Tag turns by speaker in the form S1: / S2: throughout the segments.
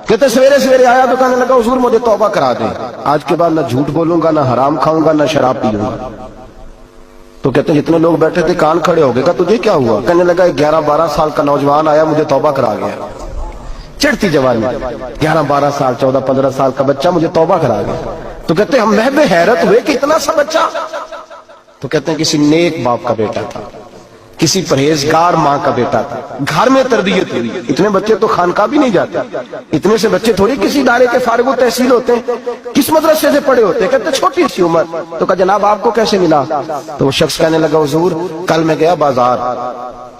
S1: کہتے سویرے سویرے آیا تو کہنے لگا حضور مجھے توبہ کرا دیں، آج کے بعد نہ جھوٹ بولوں گا، نہ حرام کھاؤں گا، نہ شراب پیوں گا۔ تو کہتے ہیں جتنے لوگ بیٹھے تھے کان کھڑے ہو گئے، کہا تجھے کیا ہوا؟ کہنے لگا 11-12 سال کا نوجوان آیا مجھے توبہ کرا گیا، چڑھتی جوانی، 11-12 سال 14-15 سال کا بچہ مجھے توبہ کرا گیا۔ تو کہتے ہیں ہم محب حیرت ہوئے کہ اتنا سا بچہ؟ تو کہتے ہیں کسی نیک باپ کا بیٹا تھا، کسی پرہیزگار ماں کا بیٹا تھا، گھر میں تربیت ہوئی۔ اتنے بچے تو خانقاہ بھی نہیں جاتے، اتنے سے بچے تھوڑی کسی ادارے کے فارغ التحصیل ہوتے ہیں، کس مدرسے سے پڑھے ہوتے ہیں؟ کہتے ہیں چھوٹی سی عمر۔ تو کہا جناب آپ کو کیسے ملا؟ تو وہ شخص کہنے لگا حضور کل میں گیا بازار،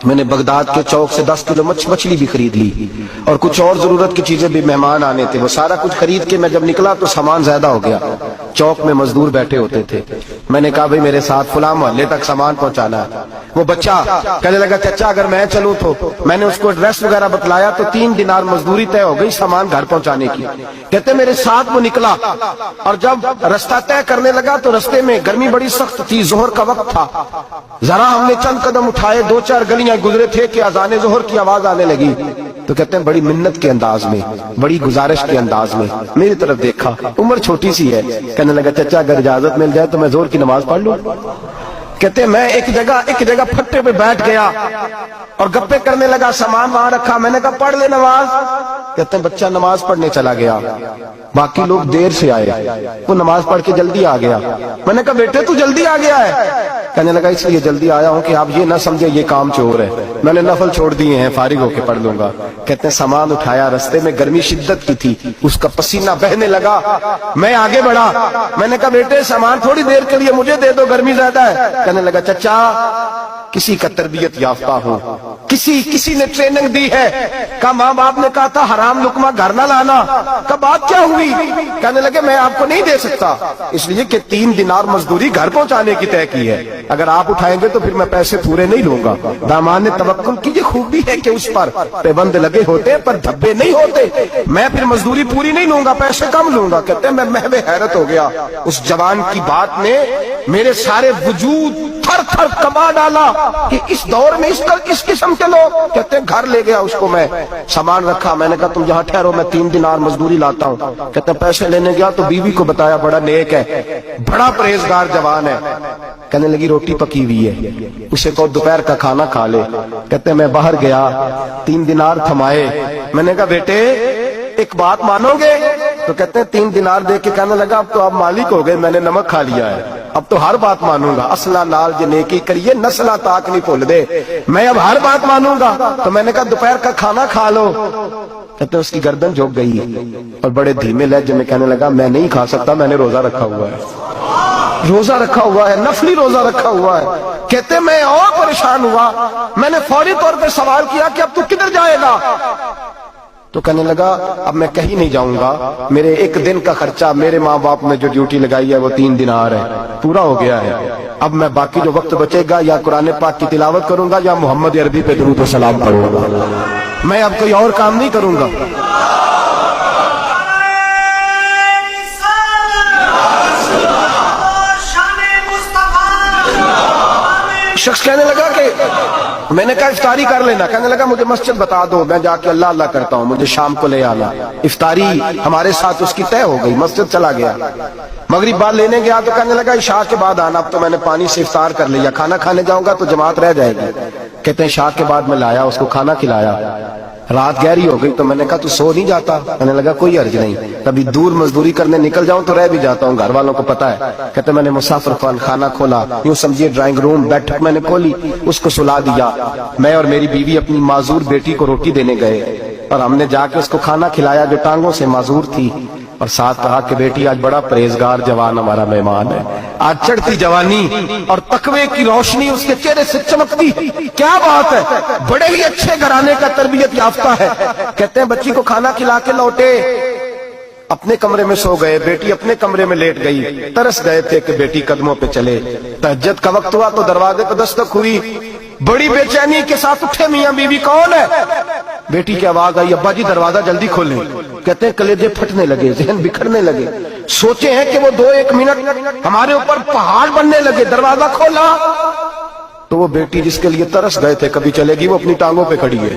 S1: میں نے بغداد کے چوک سے 10 کلو مچھلی بھی خرید لی اور کچھ اور ضرورت کی چیزیں بھی، مہمان آنے تھے، وہ سارا کچھ خرید کے میں جب نکلا تو سامان زیادہ ہو گیا۔ چوک میں مزدور بیٹھے ہوتے تھے، میں نے کہا بھئی میرے ساتھ فلاں محلے تک سامان پہنچانا ہے۔ وہ بچہ کہنے لگا چچا اگر میں چلوں تو، میں نے اس کو ایڈریس وغیرہ بتلایا تو 3 دینار مزدوری طے ہو گئی سامان گھر پہنچانے کی۔ کہتے میرے ساتھ وہ نکلا اور جب رستہ طے کرنے لگا تو رستے میں گرمی بڑی سخت تھی، ظہر کا وقت تھا، ذرا ہم نے چند قدم اٹھائے، 2-4 گلیاں گزرے تھے کہ اذان ظہر کی آواز آنے لگی۔ تو کہتے ہیں بڑی منت کے انداز میں، بڑی گزارش کے انداز میں میری طرف دیکھا، عمر چھوٹی سی ہے، کہنے لگا چچا اگر اجازت مل جائے تو میں ظہر کی نماز پڑھ لوں۔ کہتے ہیں میں ایک جگہ پھٹے پہ بیٹھ گیا اور گپے کرنے لگا، سامان وہاں رکھا، میں نے کہا پڑھ لے نماز۔ کہتے ہیں بچہ نماز پڑھنے چلا گیا، باقی لوگ دیر سے آئے، وہ نماز پڑھ کے جلدی آ گیا۔ میں نے کہا بیٹے تو جلدی آ گیا ہے؟ کہنے لگا اس لیے جلدی آیا ہوں کہ آپ یہ نہ سمجھے یہ کام چور ہے، میں نے نفل چھوڑ دیے ہیں، فارغ ہو کے پڑھ لوں گا۔ کہتے ہیں سامان اٹھایا، رستے میں گرمی شدت کی تھی، اس کا پسینہ بہنے لگا، میں آگے بڑھا، میں نے کہا بیٹے سامان تھوڑی دیر کے لیے مجھے دے دو، گرمی زیادہ ہے۔ کہنے لگا چچا کسی کا تربیت یافتہ ہوں، کسی نے ٹریننگ دی ہے، کہا ماں باپ نے کہا تھا حرام لقمہ گھر نہ لانا، کہا بات کیا ہوئی؟ کہنے لگے میں آپ کو نہیں دے سکتا، اس لیے کہ 3 دینار مزدوری گھر پہنچانے کی طے کی ہے، اگر آپ اٹھائیں گے تو پھر میں پیسے پورے نہیں لوں گا۔ دامان نے توکل کی یہ خوبی ہے کہ اس پر پابند لگے ہوتے ہیں پر دھبے نہیں ہوتے، میں پھر مزدوری پوری نہیں لوں گا، پیسے کم لوں گا۔ کہتے ہیں میں محو حیرت ہو گیا، اس جوان کی بات نے میرے سارے وجود تھر تھر کما ڈالا کہ اس دور میں اس قسم کے لوگ۔ کہتے ہیں گھر لے گیا اس کو، میں سامان رکھا، میں نے کہا تم جہاں ٹھہرو میں 3 دینار مزدوری لاتا ہوں۔ کہتے ہیں پیسے لینے گیا تو بیوی کو بتایا بڑا نیک ہے، بڑا پرہیزگار جوان ہے، کہنے لگی روٹی پکی ہوئی ہے، اسے کہو دوپہر کا کھانا کھا لے۔ کہتے ہیں میں باہر گیا، 3 دینار تھمائے، میں نے کہا بیٹے ایک بات مانو گے؟ تو کہتے ہیں 3 دینار دے کے کہنے لگا اب تو آپ مالک ہو گئے، میں نے نمک کھا لیا ہے، اب تو ہر بات مانوں گا، اصلہ نال جو نیکی کریے نسلہ تاک نہیں بھول دے، میں اب ہر بات مانوں گا۔ تو میں نے کہا دوپہر کا کھانا کھا لو۔ کہتے ہیں اس کی گردن جھک گئی اور بڑے دھیمے لہجے میں کہنے لگا میں نہیں کھا سکتا، میں نے روزہ رکھا ہوا ہے، روزہ رکھا ہوا ہے، نفلی روزہ رکھا ہوا ہے۔ کہتے ہیں میں اور پریشان ہوا، میں نے فوری طور پہ سوال کیا کہ اب تو کدھر جائے گا؟ تو کہنے لگا اب میں کہیں نہیں جاؤں گا، میرے 1 دن کا خرچہ میرے ماں باپ نے جو ڈیوٹی لگائی ہے وہ 3 دینار ہے، پورا ہو گیا ہے، اب میں باقی جو وقت بچے گا یا قرآن پاک کی تلاوت کروں گا یا محمد عربی پہ درود و سلام پڑھوں گا، میں اب کوئی اور کام نہیں کروں گا۔ شخص کہنے لگا کہ میں نے کہا افطاری کر لینا، کہنے لگا مجھے مسجد بتا دو، میں جا کے اللہ اللہ کرتا ہوں، مجھے شام کو لے آنا۔ افطاری ہمارے ساتھ اس کی طے ہو گئی، مسجد چلا گیا، مغرب بعد لینے گیا تو کہنے لگا عشاء کے بعد آنا، اب تو میں نے پانی سے افطار کر لیا، کھانا کھانے جاؤں گا تو جماعت رہ جائے گی۔ کہتے ہیں عشاء کے بعد میں لایا، اس کو کھانا کھلایا، رات گہری ہو گئی تو میں نے کہا تو سو نہیں جاتا؟ کہنے لگا کوئی حرج نہیں، کبھی دور مزدوری کرنے نکل جاؤں تو رہ بھی جاتا ہوں، گھر والوں کو پتا ہے۔ کہتے میں نے مسافر خانہ کھولا، یوں سمجھیے ڈرائنگ روم، بیٹھک میں نے کھولی، اس کو سلا دیا، میں اور میری بیوی اپنی معذور بیٹی کو روٹی دینے گئے اور ہم نے جا کے اس کو کھانا کھلایا جو ٹانگوں سے معذور تھی، اور ساتھ کہا کہ بیٹی آج بڑا پرہیزگار جوان ہمارا مہمان ہے، آج چڑھتی جوانی اور تقوی کی روشنی اس کے چہرے سے چمکتی، کیا بات ہے، بڑے ہی اچھے گھرانے کا تربیت یافتہ ہے۔ کہتے ہیں بچی کو کھانا کھلا کے لوٹے، اپنے کمرے میں سو گئے، بیٹی اپنے کمرے میں لیٹ گئی، ترس گئے تھے کہ بیٹی قدموں پہ چلے۔ تہجد کا وقت ہوا تو دروازے پہ دستک ہوئی، بڑی بے چینی کے ساتھ اٹھے میاں بیوی کون ہے؟ بیٹی کی آواز آئی ابا جی دروازہ جلدی کھولیں۔ کہتے ہیں کلیجے پھٹنے لگے، ذہن بکھرنے لگے، سوچے ہیں کہ وہ 2-1 منٹ ہمارے اوپر پہاڑ بننے لگے، دروازہ کھولا تو وہ بیٹی جس کے لیے ترس گئے تھے کبھی چلے گی، وہ اپنی ٹانگوں پہ کھڑی ہے۔